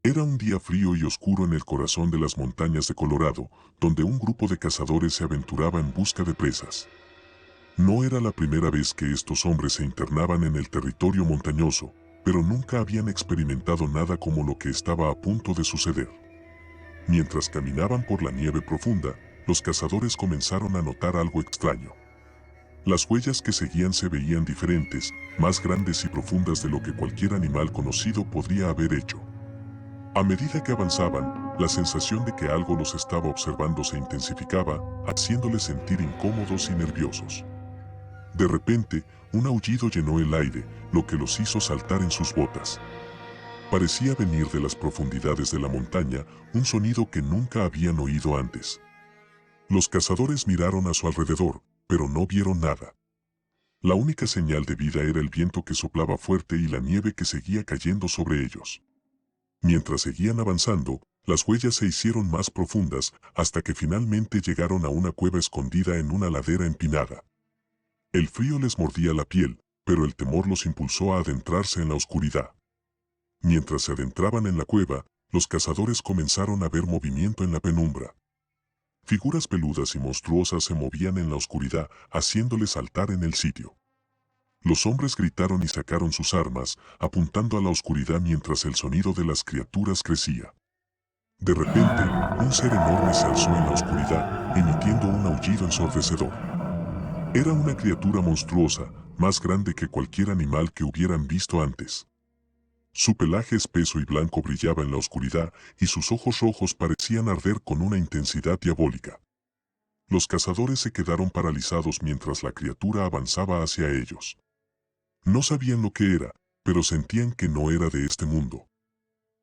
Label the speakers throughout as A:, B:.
A: Era un día frío y oscuro en el corazón de las montañas de Colorado, donde un grupo de cazadores se aventuraba en busca de presas. No era la primera vez que estos hombres se internaban en el territorio montañoso, pero nunca habían experimentado nada como lo que estaba a punto de suceder. Mientras caminaban por la nieve profunda, los cazadores comenzaron a notar algo extraño. Las huellas que seguían se veían diferentes, más grandes y profundas de lo que cualquier animal conocido podría haber hecho. A medida que avanzaban, la sensación de que algo los estaba observando se intensificaba, haciéndoles sentir incómodos y nerviosos. De repente, un aullido llenó el aire, lo que los hizo saltar en sus botas. Parecía venir de las profundidades de la montaña, un sonido que nunca habían oído antes. Los cazadores miraron a su alrededor, pero no vieron nada. La única señal de vida era el viento que soplaba fuerte y la nieve que seguía cayendo sobre ellos. Mientras seguían avanzando, las huellas se hicieron más profundas hasta que finalmente llegaron a una cueva escondida en una ladera empinada. El frío les mordía la piel, pero el temor los impulsó a adentrarse en la oscuridad. Mientras se adentraban en la cueva, los cazadores comenzaron a ver movimiento en la penumbra. Figuras peludas y monstruosas se movían en la oscuridad, haciéndoles saltar en el sitio. Los hombres gritaron y sacaron sus armas, apuntando a la oscuridad mientras el sonido de las criaturas crecía. De repente, un ser enorme se alzó en la oscuridad, emitiendo un aullido ensordecedor. Era una criatura monstruosa, más grande que cualquier animal que hubieran visto antes. Su pelaje espeso y blanco brillaba en la oscuridad y sus ojos rojos parecían arder con una intensidad diabólica. Los cazadores se quedaron paralizados mientras la criatura avanzaba hacia ellos. No sabían lo que era, pero sentían que no era de este mundo.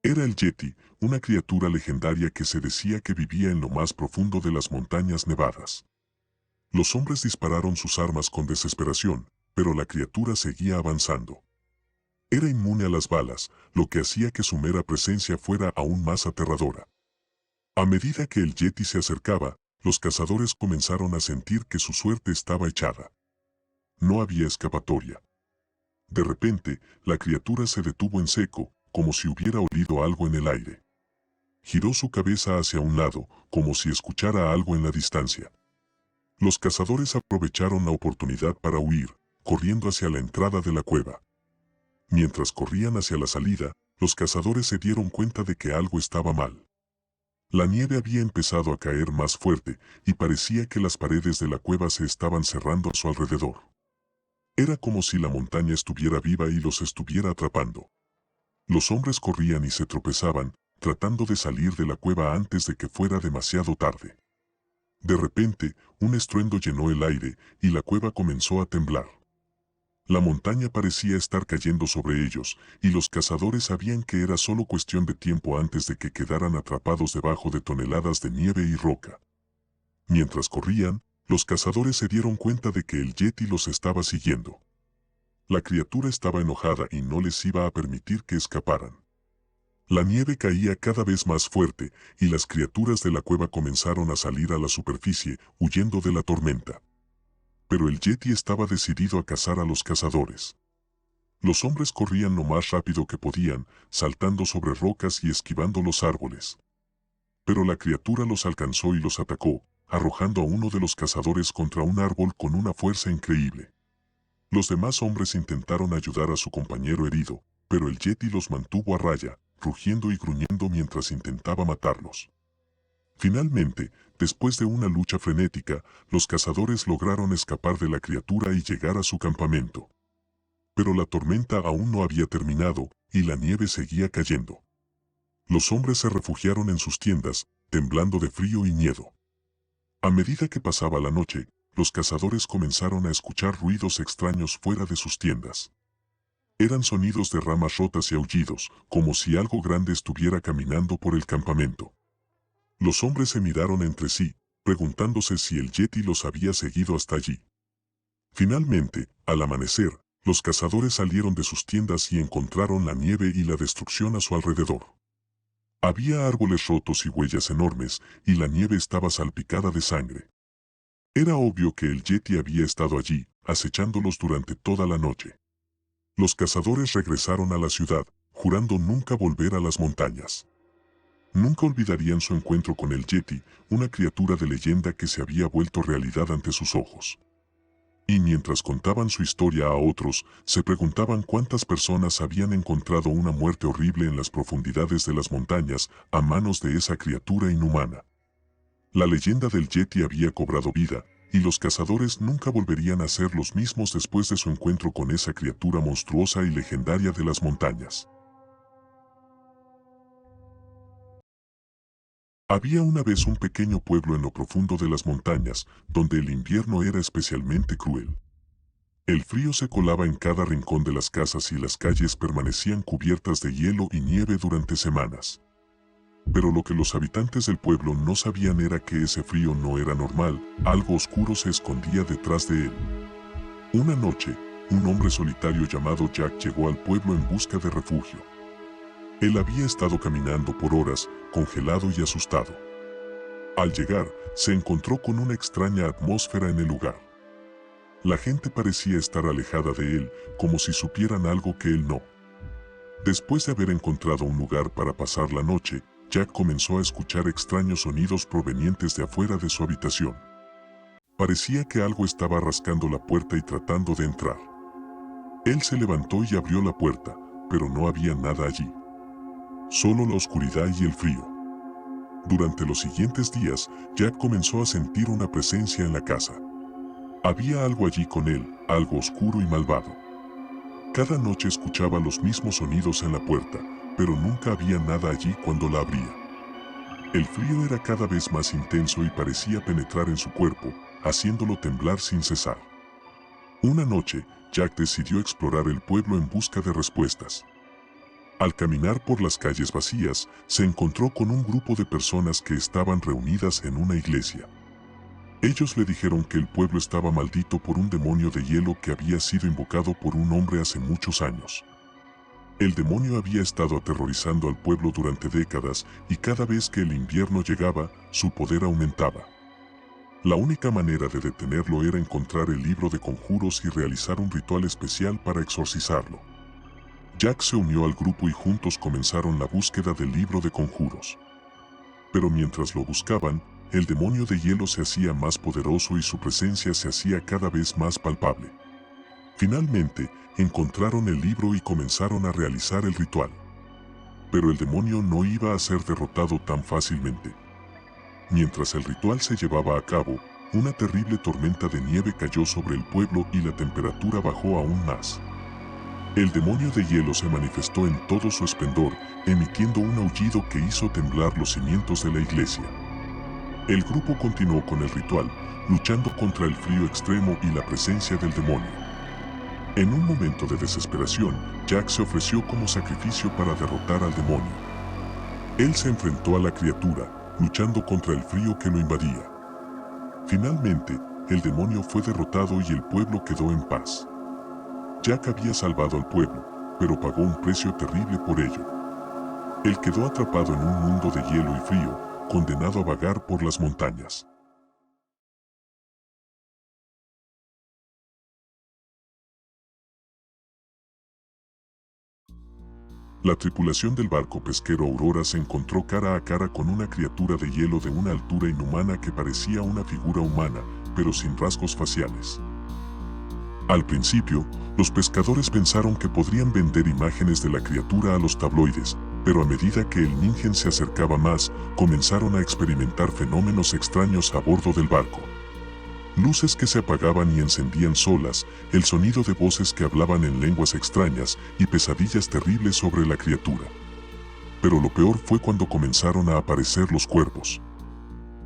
A: Era el Yeti, una criatura legendaria que se decía que vivía en lo más profundo de las montañas nevadas. Los hombres dispararon sus armas con desesperación, pero la criatura seguía avanzando. Era inmune a las balas, lo que hacía que su mera presencia fuera aún más aterradora. A medida que el Yeti se acercaba, los cazadores comenzaron a sentir que su suerte estaba echada. No había escapatoria. De repente, la criatura se detuvo en seco, como si hubiera olido algo en el aire. Giró su cabeza hacia un lado, como si escuchara algo en la distancia. Los cazadores aprovecharon la oportunidad para huir, corriendo hacia la entrada de la cueva. Mientras corrían hacia la salida, los cazadores se dieron cuenta de que algo estaba mal. La nieve había empezado a caer más fuerte y parecía que las paredes de la cueva se estaban cerrando a su alrededor. Era como si la montaña estuviera viva y los estuviera atrapando. Los hombres corrían y se tropezaban, tratando de salir de la cueva antes de que fuera demasiado tarde. De repente, un estruendo llenó el aire y la cueva comenzó a temblar. La montaña parecía estar cayendo sobre ellos, y los cazadores sabían que era solo cuestión de tiempo antes de que quedaran atrapados debajo de toneladas de nieve y roca. Mientras corrían, los cazadores se dieron cuenta de que el Yeti los estaba siguiendo. La criatura estaba enojada y no les iba a permitir que escaparan. La nieve caía cada vez más fuerte, y las criaturas de la cueva comenzaron a salir a la superficie, huyendo de la tormenta. Pero el Yeti estaba decidido a cazar a los cazadores. Los hombres corrían lo más rápido que podían, saltando sobre rocas y esquivando los árboles. Pero la criatura los alcanzó y los atacó, arrojando a uno de los cazadores contra un árbol con una fuerza increíble. Los demás hombres intentaron ayudar a su compañero herido, pero el Yeti los mantuvo a raya, rugiendo y gruñendo mientras intentaba matarlos. Finalmente, después de una lucha frenética, los cazadores lograron escapar de la criatura y llegar a su campamento. Pero la tormenta aún no había terminado, y la nieve seguía cayendo. Los hombres se refugiaron en sus tiendas, temblando de frío y miedo. A medida que pasaba la noche, los cazadores comenzaron a escuchar ruidos extraños fuera de sus tiendas. Eran sonidos de ramas rotas y aullidos, como si algo grande estuviera caminando por el campamento. Los hombres se miraron entre sí, preguntándose si el Yeti los había seguido hasta allí. Finalmente, al amanecer, los cazadores salieron de sus tiendas y encontraron la nieve y la destrucción a su alrededor. Había árboles rotos y huellas enormes, y la nieve estaba salpicada de sangre. Era obvio que el Yeti había estado allí, acechándolos durante toda la noche. Los cazadores regresaron a la ciudad, jurando nunca volver a las montañas. Nunca olvidarían su encuentro con el Yeti, una criatura de leyenda que se había vuelto realidad ante sus ojos. Y mientras contaban su historia a otros, se preguntaban cuántas personas habían encontrado una muerte horrible en las profundidades de las montañas a manos de esa criatura inhumana. La leyenda del Yeti había cobrado vida, y los cazadores nunca volverían a ser los mismos después de su encuentro con esa criatura monstruosa y legendaria de las montañas. Había una vez un pequeño pueblo en lo profundo de las montañas, donde el invierno era especialmente cruel. El frío se colaba en cada rincón de las casas y las calles permanecían cubiertas de hielo y nieve durante semanas. Pero lo que los habitantes del pueblo no sabían era que ese frío no era normal, algo oscuro se escondía detrás de él. Una noche, un hombre solitario llamado Jack llegó al pueblo en busca de refugio. Él había estado caminando por horas, congelado y asustado. Al llegar, se encontró con una extraña atmósfera en el lugar. La gente parecía estar alejada de él, como si supieran algo que él no. Después de haber encontrado un lugar para pasar la noche, Jack comenzó a escuchar extraños sonidos provenientes de afuera de su habitación. Parecía que algo estaba rascando la puerta y tratando de entrar. Él se levantó y abrió la puerta, pero no había nada allí. Solo la oscuridad y el frío. Durante los siguientes días, Jack comenzó a sentir una presencia en la casa. Había algo allí con él, algo oscuro y malvado. Cada noche escuchaba los mismos sonidos en la puerta, pero nunca había nada allí cuando la abría. El frío era cada vez más intenso y parecía penetrar en su cuerpo, haciéndolo temblar sin cesar. Una noche, Jack decidió explorar el pueblo en busca de respuestas. Al caminar por las calles vacías, se encontró con un grupo de personas que estaban reunidas en una iglesia. Ellos le dijeron que el pueblo estaba maldito por un demonio de hielo que había sido invocado por un hombre hace muchos años. El demonio había estado aterrorizando al pueblo durante décadas y cada vez que el invierno llegaba, su poder aumentaba. La única manera de detenerlo era encontrar el libro de conjuros y realizar un ritual especial para exorcizarlo. Jack se unió al grupo y juntos comenzaron la búsqueda del libro de conjuros. Pero mientras lo buscaban, el demonio de hielo se hacía más poderoso y su presencia se hacía cada vez más palpable. Finalmente, encontraron el libro y comenzaron a realizar el ritual. Pero el demonio no iba a ser derrotado tan fácilmente. Mientras el ritual se llevaba a cabo, una terrible tormenta de nieve cayó sobre el pueblo y la temperatura bajó aún más. El demonio de hielo se manifestó en todo su esplendor, emitiendo un aullido que hizo temblar los cimientos de la iglesia. El grupo continuó con el ritual, luchando contra el frío extremo y la presencia del demonio. En un momento de desesperación, Jack se ofreció como sacrificio para derrotar al demonio. Él se enfrentó a la criatura, luchando contra el frío que lo invadía. Finalmente, el demonio fue derrotado y el pueblo quedó en paz. Jack había salvado al pueblo, pero pagó un precio terrible por ello. Él quedó atrapado en un mundo de hielo y frío, condenado a vagar por las montañas. La tripulación del barco pesquero Aurora se encontró cara a cara con una criatura de hielo de una altura inhumana que parecía una figura humana, pero sin rasgos faciales. Al principio, los pescadores pensaron que podrían vender imágenes de la criatura a los tabloides, pero a medida que el Ningen se acercaba más, comenzaron a experimentar fenómenos extraños a bordo del barco. Luces que se apagaban y encendían solas, el sonido de voces que hablaban en lenguas extrañas y pesadillas terribles sobre la criatura. Pero lo peor fue cuando comenzaron a aparecer los cuervos.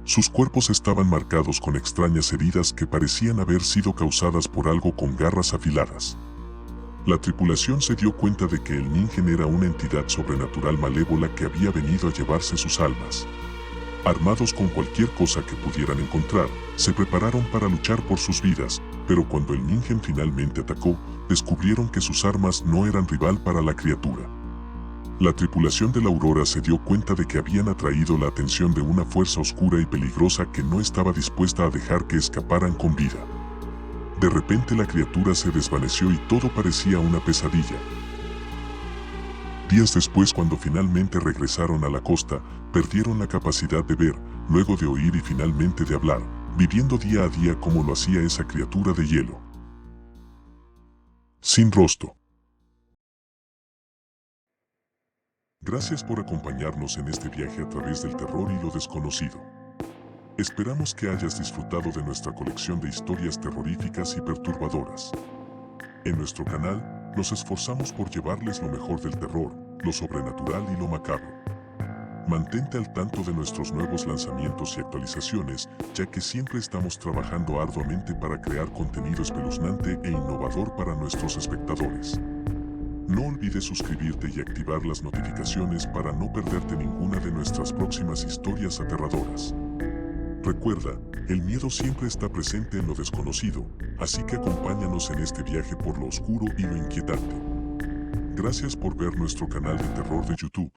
A: Sus cuerpos estaban marcados con extrañas heridas que parecían haber sido causadas por algo con garras afiladas. La tripulación se dio cuenta de que el Ningen era una entidad sobrenatural malévola que había venido a llevarse sus almas. Armados con cualquier cosa que pudieran encontrar, se prepararon para luchar por sus vidas, pero cuando el Ningen finalmente atacó, descubrieron que sus armas no eran rival para la criatura. La tripulación de la Aurora se dio cuenta de que habían atraído la atención de una fuerza oscura y peligrosa que no estaba dispuesta a dejar que escaparan con vida. De repente la criatura se desvaneció y todo parecía una pesadilla. Días después, cuando finalmente regresaron a la costa, perdieron la capacidad de ver, luego de oír y finalmente de hablar, viviendo día a día como lo hacía esa criatura de hielo. Sin rostro. Gracias por acompañarnos en este viaje a través del terror y lo desconocido. Esperamos que hayas disfrutado de nuestra colección de historias terroríficas y perturbadoras. En nuestro canal, nos esforzamos por llevarles lo mejor del terror, lo sobrenatural y lo macabro. Mantente al tanto de nuestros nuevos lanzamientos y actualizaciones, ya que siempre estamos trabajando arduamente para crear contenido espeluznante e innovador para nuestros espectadores. No olvides suscribirte y activar las notificaciones para no perderte ninguna de nuestras próximas historias aterradoras. Recuerda, el miedo siempre está presente en lo desconocido, así que acompáñanos en este viaje por lo oscuro y lo inquietante. Gracias por ver nuestro canal de terror de YouTube.